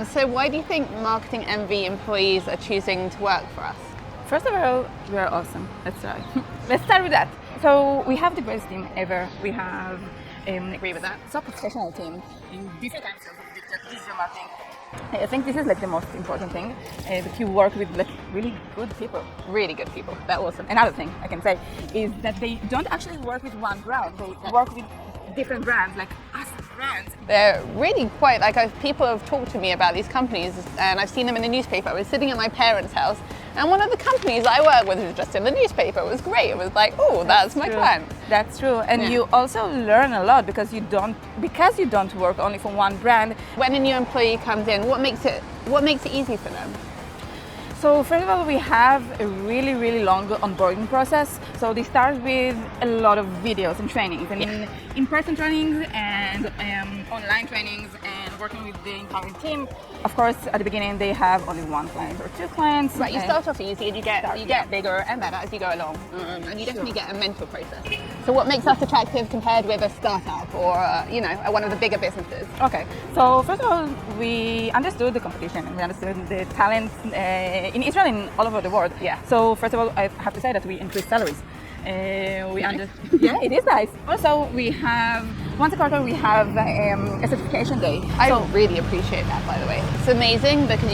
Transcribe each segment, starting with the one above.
So why do you think marketing envy employees are choosing to work for us? First of all, we are awesome. Let's start. Let's start with that. So we have the best team ever. We have Agree with that. so professional team in different kinds of digital marketing. I think this is like the most important thing, that you work with like really good people. Really good people. They're awesome. Another thing I can say is that they don't actually work with one brand. They work with different brands, like us brands. They're really quite, people have talked to me about these companies and I've seen them in the newspaper. I was sitting at my parents' house and one of the companies I work with was just in the newspaper. It was great. It was like, oh, that's my client. That's true. And you also learn a lot because you don't work only for one brand. When a new employee comes in, what makes it easy for them? So first of all, we have a really, really long onboarding process. So they start with a lot of videos and trainings, and in-person trainings and online trainings, and working with the entire team. Of course, at the beginning, they have only one client or two clients. Right, you start off easy and you get bigger and better as you go along. And you definitely get a mental process. So what makes us attractive compared with a startup or, one of the bigger businesses? Okay, so first of all, we understood the competition and we understood the talent in Israel and all over the world. Yeah. So first of all, I have to say that we increase salaries. Yeah, it is nice. Also, we have once a quarter we have a certification day. I really appreciate that, by the way. It's amazing because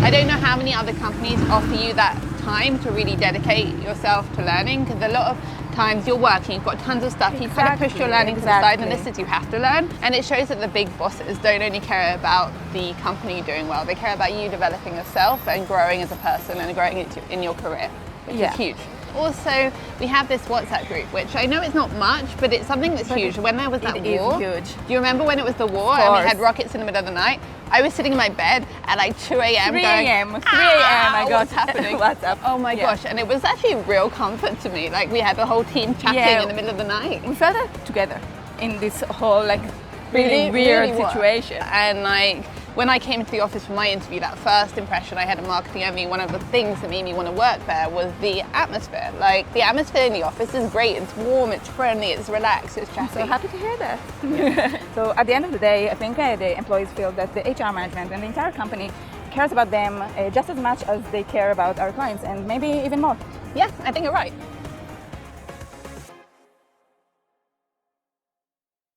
I don't know how many other companies offer you that time to really dedicate yourself to learning, because a lot of times you're working, you've got tons of stuff, you kind of push your learning to the side, and this is you have to learn. And it shows that the big bosses don't only care about the company doing well, they care about you developing yourself and growing as a person and growing in your career, which is huge. Also, we have this WhatsApp group, which I know it's not much, but it's something that's huge. When there was that war, huge. Do you remember when it was the war and we had rockets in the middle of the night? I was sitting in my bed at like 2 a.m. 3 a.m. I got what's happening? WhatsApp. Oh my gosh, and it was actually a real comfort to me. Like we had the whole team chatting in the middle of the night. We felt that together in this whole really weird situation. And when I came into the office for my interview, that first impression I had of marketing envy, one of the things that made me want to work there was the atmosphere. Like the atmosphere in the office is great. It's warm, it's friendly, it's relaxed, it's chatty. I'm so happy to hear that. So at the end of the day, I think the employees feel that the HR management and the entire company cares about them just as much as they care about our clients, and maybe even more. Yes, I think you're right.